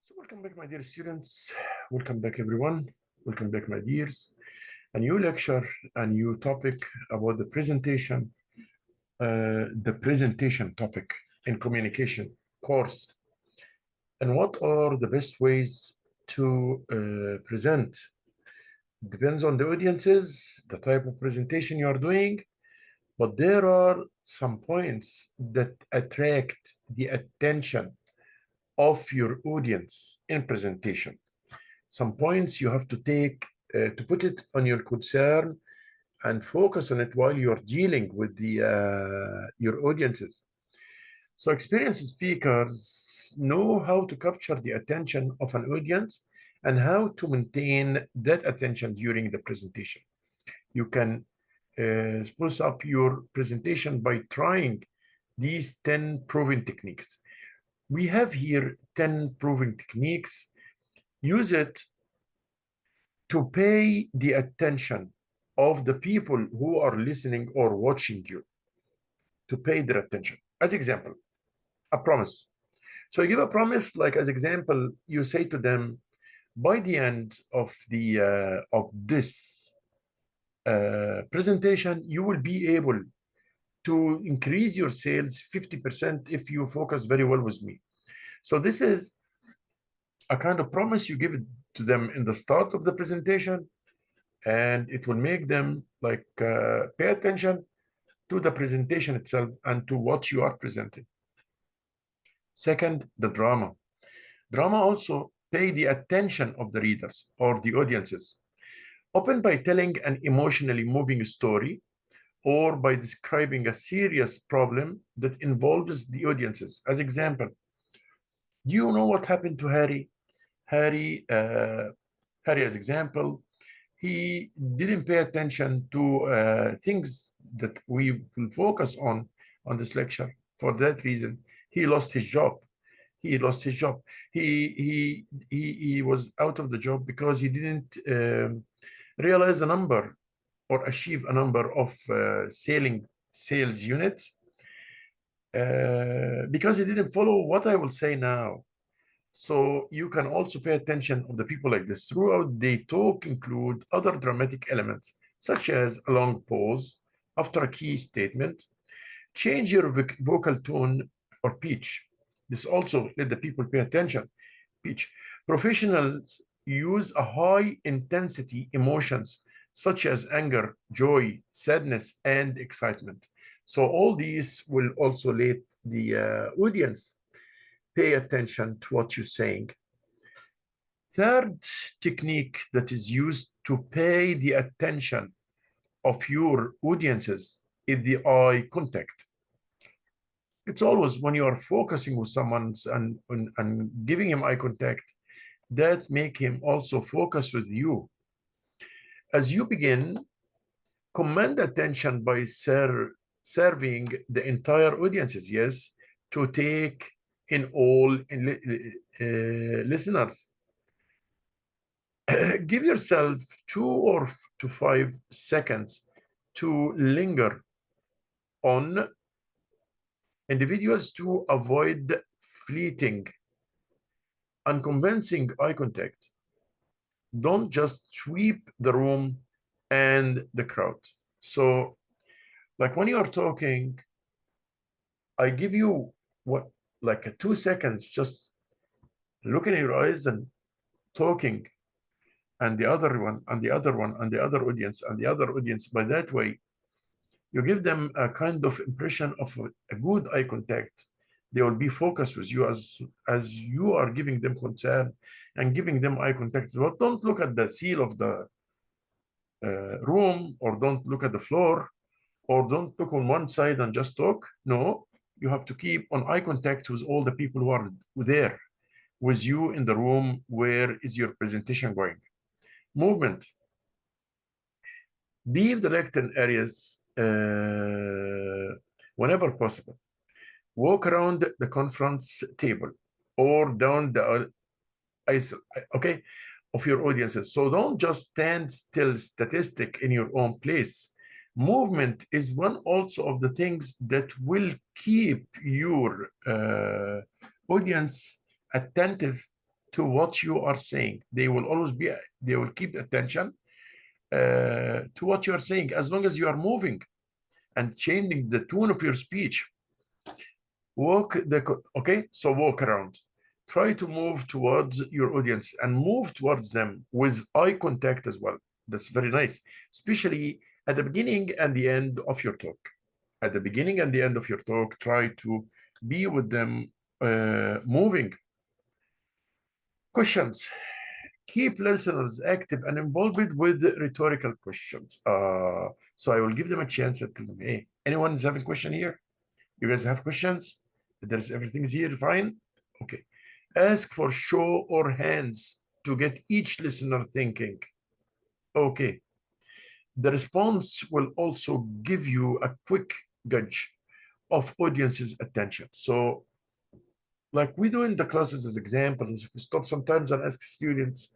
So welcome back, my dear students. Welcome back, everyone. Welcome back, my dears. A new lecture, a new topic about the presentation topic in communication course. And what are the best ways to present? Depends on the audiences, the type of presentation you are doing, but there are some points that attract the attention of your audience in presentation. Some points you have to take to put it on your concern and focus on it while you're dealing with your audiences. So experienced speakers know how to capture the attention of an audience and how to maintain that attention during the presentation. You can spruce up your presentation by trying these 10 proven techniques. We have here 10 proven techniques. Use it to pay the attention of the people who are listening or watching you, to pay their attention. As example, a promise. So you give a promise, like as example, you say to them, by the end of this presentation, you will be able to increase your sales 50% if you focus very well with me. So this is a kind of promise you give it to them in the start of the presentation, and it will make them like pay attention to the presentation itself and to what you are presenting. Second, the drama. Drama also pay the attention of the readers or the audiences. Open by telling an emotionally moving story or by describing a serious problem that involves the audiences. As example, do you know what happened to Harry? Harry, as example, he didn't pay attention to things that we will focus on this lecture. For that reason, he lost his job. He lost his job. He was out of the job because he didn't realize a number or achieve a number of sales units because he didn't follow what I will say now. So you can also pay attention of the people like this. Throughout, they talk include other dramatic elements, such as a long pause after a key statement, change your vocal tone or pitch. This also let the people pay attention. Pitch. Professionals use a high intensity emotions, such as anger, joy, sadness, and excitement. So all these will also let the audience pay attention to what you're saying. Third technique that is used to pay the attention of your audiences is the eye contact. It's always when you are focusing with someone and giving him eye contact, that make him also focus with you. As you begin, command attention by serving the entire audiences, yes, to take in all listeners. Give yourself 2 to 5 seconds to linger on individuals to avoid fleeting, unconvincing eye contact. Don't just sweep the room and the crowd. So, like when you are talking, I give you what, like a 2 seconds, just look in your eyes and talking, and the other one, and the other one, and the other audience, and the other audience. By that way, you give them a kind of impression of a good eye contact. They will be focused with you as you are giving them concern and giving them eye contact. But don't look at the seal of the room, or don't look at the floor, or don't look on one side and just talk. No, you have to keep on eye contact with all the people who are there with you in the room. Where is your presentation going? Movement. Leave the lectern areas whenever possible. Walk around the conference table or down the aisle, okay, of your audiences. So don't just stand still statistic in your own place. Movement is one also of the things that will keep your audience attentive to what you are saying. They will keep attention to what you are saying, as long as you are moving and changing the tone of your speech. Okay, so walk around. Try to move towards your audience and move towards them with eye contact as well. That's very nice, especially at the beginning and the end of your talk. At the beginning and the end of your talk, try to be with them moving. Questions. Keep listeners active and involved with rhetorical questions. So I will give them a chance and tell them, hey, anyone is having a question here? You guys have questions? Everything's here, fine? Okay. Ask for show or hands to get each listener thinking. Okay. The response will also give you a quick gauge of audience's attention. So, like we do in the classes as examples, if we stop sometimes and ask students,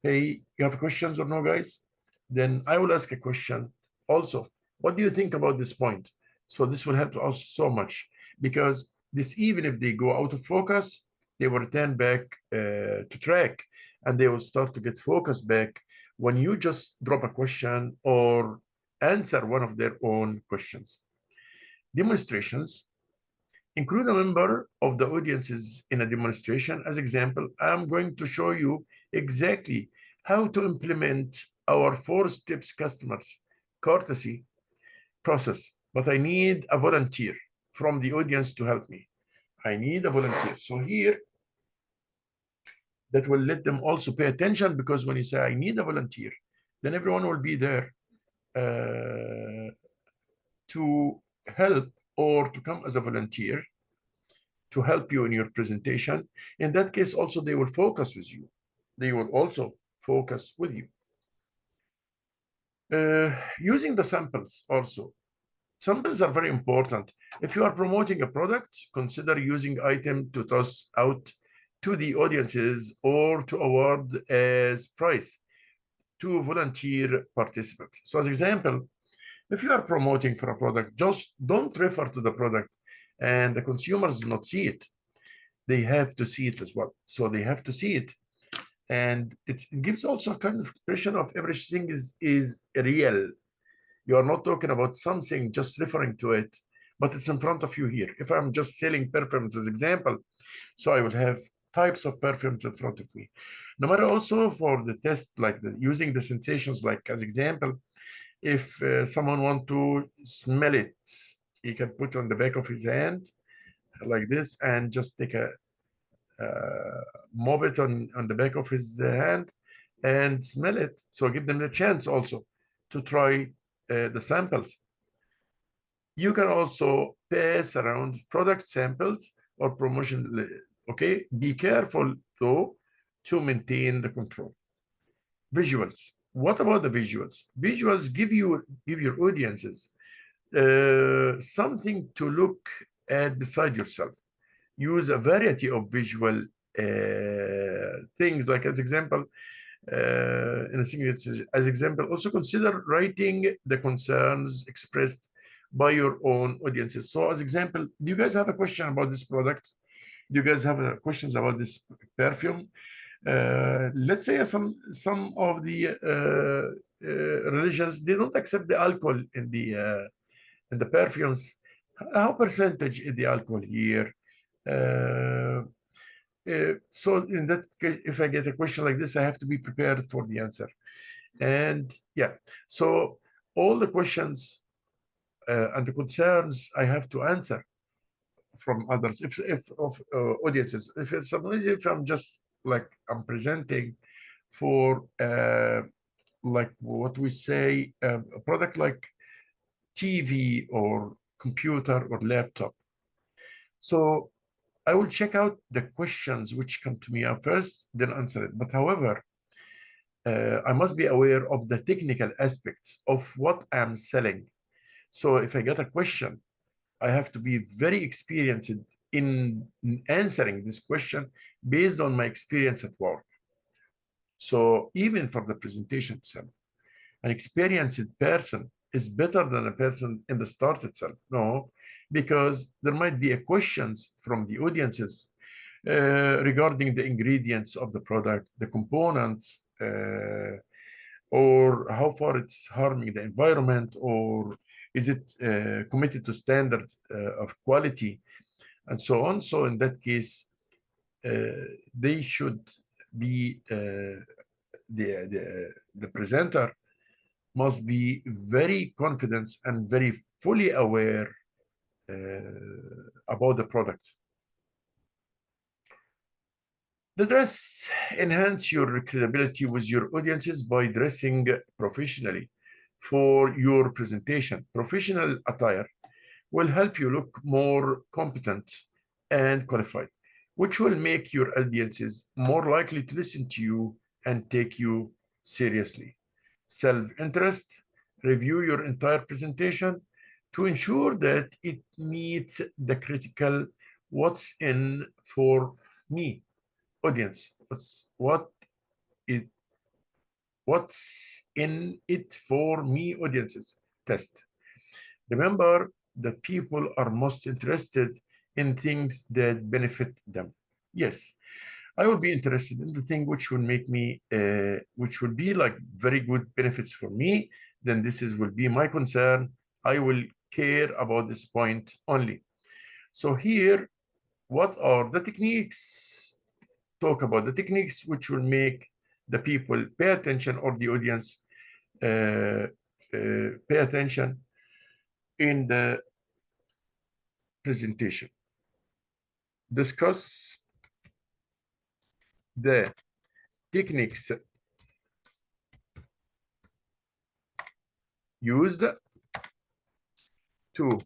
hey, you have questions or no, guys? Then I will ask a question also. What do you think about this point? So this will help us so much, because this, even if they go out of focus, they will return back to track, and they will start to get focused back when you just drop a question or answer one of their own questions. Demonstrations. Include a member of the audiences in a demonstration. As example, I'm going to show you exactly how to implement our 4 steps customers courtesy process, but I need a volunteer from the audience to help me. I need a volunteer. So here, that will let them also pay attention, because when you say I need a volunteer, then everyone will be there to help or to come as a volunteer to help you in your presentation. In that case, also, they will focus with you. They will also focus with you. Using the samples also. Samples are very important. If you are promoting a product, consider using item to toss out to the audiences or to award as prize to volunteer participants. So as example, if you are promoting for a product, just don't refer to the product and the consumers do not see it. They have to see it as well. So they have to see it. And it gives also a kind of impression of everything is real. You are not talking about something, just referring to it, but it's in front of you here. If I'm just selling perfumes as example, so I will have types of perfumes in front of me. No matter also for the test, like using the sensations, like as example, if someone want to smell it, he can put on the back of his hand like this and just take a mop it on the back of his hand and smell it. So give them the chance also to try the samples. You can also pass around product samples or promotion. Okay, be careful though to maintain the control. Visuals. What about the visuals? Visuals give your audiences something to look at beside yourself. Use a variety of visual things, like as example, in a single, as example, also consider writing the concerns expressed by your own audiences. So as example, do you guys have a question about this product? Do you guys have questions about this perfume? Let's say some of the religions, they don't accept the alcohol in the perfumes. How percentage is the alcohol here? So in that case, if I get a question like this, I have to be prepared for the answer. And yeah, so all the questions and the concerns I have to answer from others, if of audiences. If I'm just like I'm presenting for like what we say a product like TV or computer or laptop. So I will check out the questions which come to me first, then answer it. But however, I must be aware of the technical aspects of what I'm selling. So if I get a question, I have to be very experienced in answering this question based on my experience at work. So even for the presentation itself, an experienced person is better than a person in the start itself. No, because there might be a questions from the audiences regarding the ingredients of the product, the components, or how far it's harming the environment, or is it committed to standard of quality, and so on. So in that case, they should be the presenter must be very confident and very fully aware about the product. The dress enhance your credibility with your audiences by dressing professionally for your presentation. Professional attire will help you look more competent and qualified, which will make your audiences more likely to listen to you and take you seriously. Self-interest, review your entire presentation to ensure that it meets the critical what's in for me audience. What's in it for me audiences test. Remember that people are most interested in things that benefit them. Yes, I will be interested in the thing which will make me, which will be like very good benefits for me. Then will be my concern. I will care about this point only. So here, what are the techniques? Talk about the techniques which will make the people pay attention, or the audience pay attention in the presentation. Discuss the techniques used to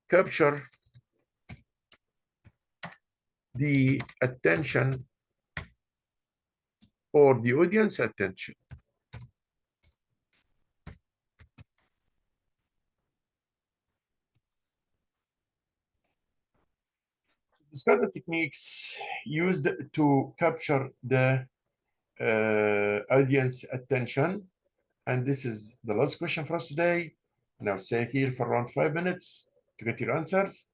capture the attention or the audience attention. Discuss the techniques used to capture the audience attention. And this is the last question for us today. Now stay here for around 5 minutes to get your answers.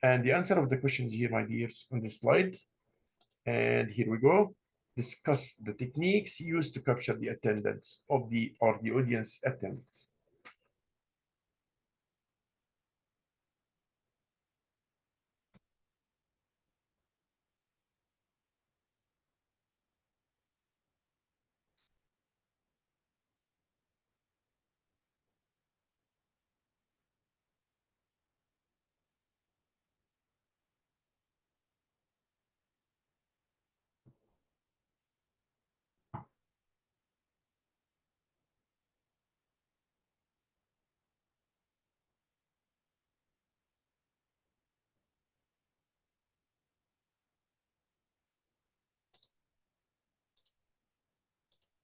And the answer of the questions here, my dears, on the slide. And here we go. Discuss the techniques used to capture the attendance of the audience attendance.